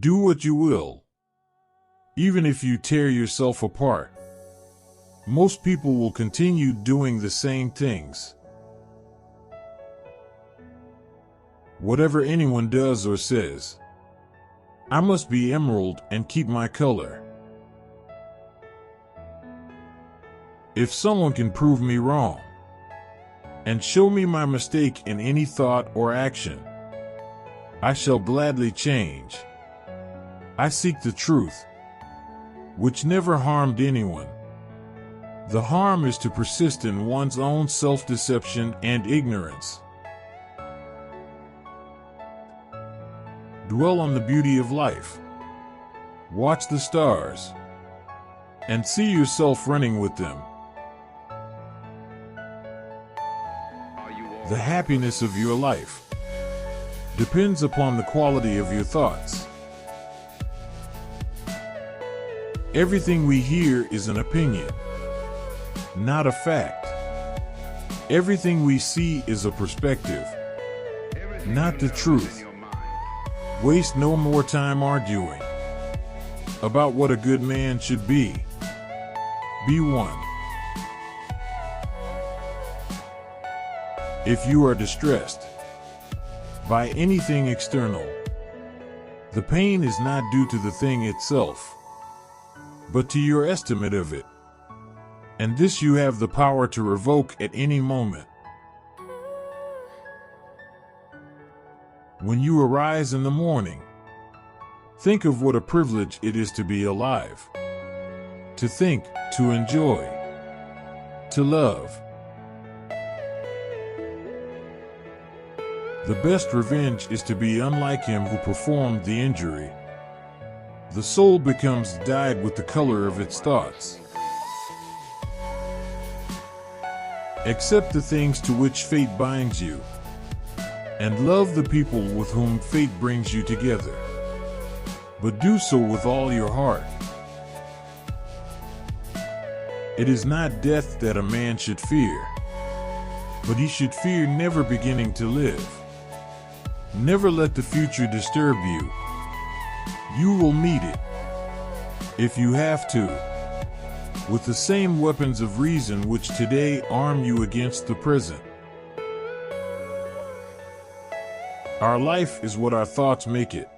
Do what you will. Even if you tear yourself apart, most people will continue doing the same things. Whatever anyone does or says, I must be emerald and keep my color. If someone can prove me wrong and show me my mistake in any thought or action, I shall gladly change. I seek the truth, which never harmed anyone. The harm is to persist in one's own self-deception and ignorance. Dwell on the beauty of life. Watch the stars and see yourself running with them. The happiness of your life depends upon the quality of your thoughts. Everything we hear is an opinion, not a fact. Everything we see is a perspective, not the truth. Waste no more time arguing about what a good man should be. Be one. If you are distressed by anything external, the pain is not due to the thing itself, but to your estimate of it. And this you have the power to revoke at any moment. When you arise in the morning, think of what a privilege it is to be alive, to think, to enjoy, to love. The best revenge is to be unlike him who performed the injury. The soul becomes dyed with the color of its thoughts. Accept the things to which fate binds you, and love the people with whom fate brings you together. But do so with all your heart. It is not death that a man should fear, but he should fear never beginning to live. Never let the future disturb you. You will meet it, if you have to, with the same weapons of reason which today arm you against the present. Our life is what our thoughts make it.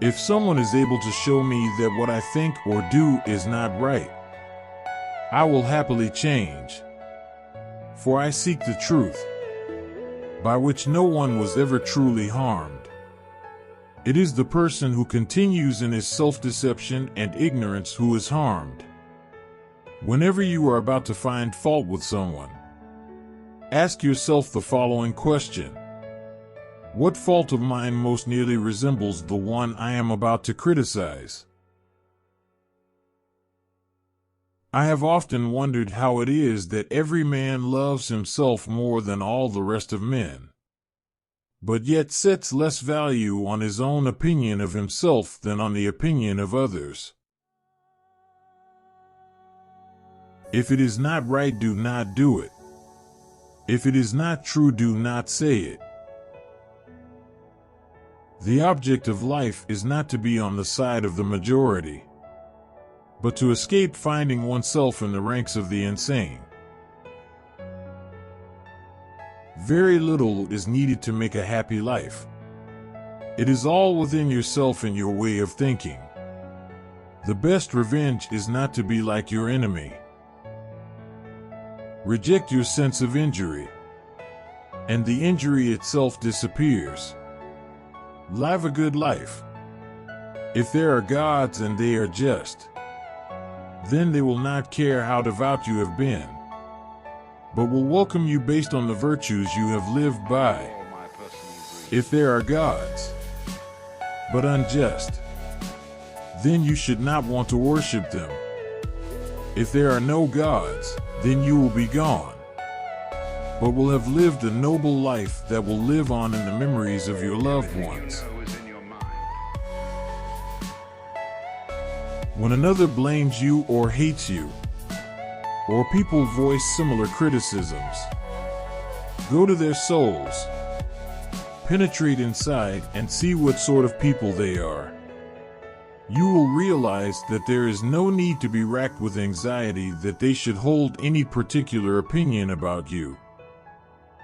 If someone is able to show me that what I think or do is not right, I will happily change, for I seek the truth, by which no one was ever truly harmed. It is the person who continues in his self-deception and ignorance who is harmed. Whenever you are about to find fault with someone, ask yourself the following question: what fault of mine most nearly resembles the one I am about to criticize? I have often wondered how it is that every man loves himself more than all the rest of men, but yet sets less value on his own opinion of himself than on the opinion of others. If it is not right, do not do it. If it is not true, do not say it. The object of life is not to be on the side of the majority, but to escape finding oneself in the ranks of the insane. Very little is needed to make a happy life. It is all within yourself and your way of thinking. The best revenge is not to be like your enemy. Reject your sense of injury, and the injury itself disappears. Live a good life. If there are gods and they are just, then they will not care how devout you have been, but will welcome you based on the virtues you have lived by. If there are gods, but unjust, then you should not want to worship them. If there are no gods, then you will be gone, but will have lived a noble life that will live on in the memories of your loved ones. When another blames you or hates you, or people voice similar criticisms, go to their souls, penetrate inside, and see what sort of people they are. You will realize that there is no need to be racked with anxiety that they should hold any particular opinion about you.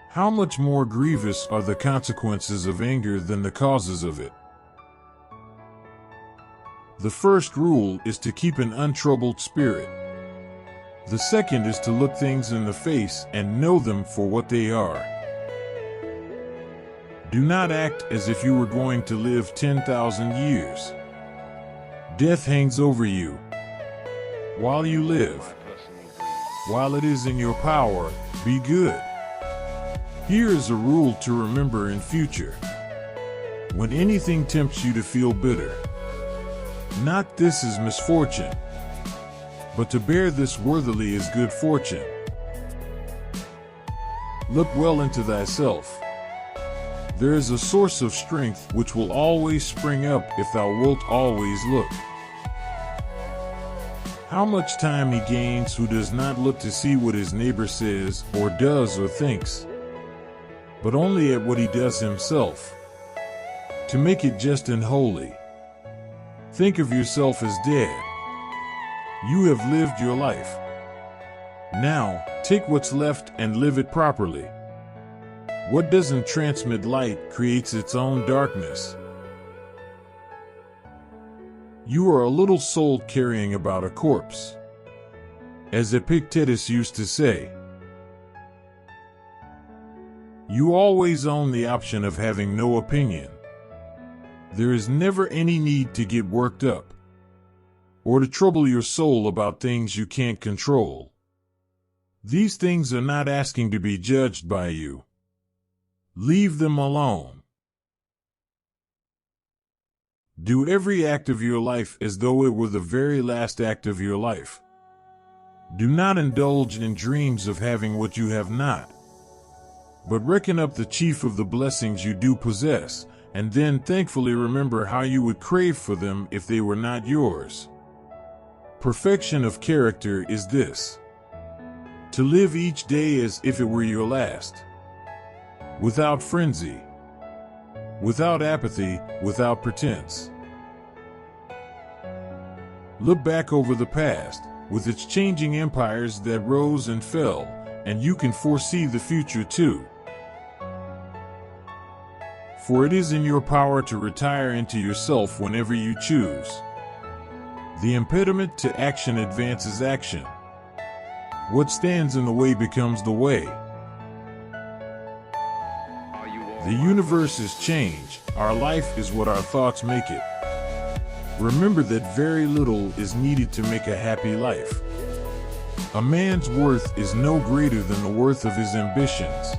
How much more grievous are the consequences of anger than the causes of it? The first rule is to keep an untroubled spirit. The second is to look things in the face and know them for what they are. Do not act as if you were going to live 10,000 years. Death hangs over you. While you live, while it is in your power, be good. Here is a rule to remember in future. When anything tempts you to feel bitter, not this is misfortune, but to bear this worthily is good fortune. Look well into thyself. There is a source of strength which will always spring up if thou wilt always look. How much time he gains who does not look to see what his neighbor says or does or thinks, but only at what he does himself, to make it just and holy. Think of yourself as dead. You have lived your life. Now, take what's left and live it properly. What doesn't transmit light creates its own darkness. You are a little soul carrying about a corpse. As Epictetus used to say, you always own the option of having no opinion. There is never any need to get worked up, or to trouble your soul about things you can't control. These things are not asking to be judged by you. Leave them alone. Do every act of your life as though it were the very last act of your life. Do not indulge in dreams of having what you have not, but reckon up the chief of the blessings you do possess, and then thankfully remember how you would crave for them if they were not yours. Perfection of character is this: to live each day as if it were your last, without frenzy, without apathy, without pretense. Look back over the past, with its changing empires that rose and fell, and you can foresee the future too. For it is in your power to retire into yourself whenever you choose. The impediment to action advances action. What stands in the way becomes the way. The universe is change. Our life is what our thoughts make it. Remember that very little is needed to make a happy life. A man's worth is no greater than the worth of his ambitions.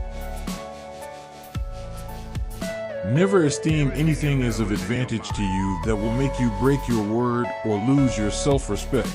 Never esteem anything as of advantage to you that will make you break your word or lose your self-respect.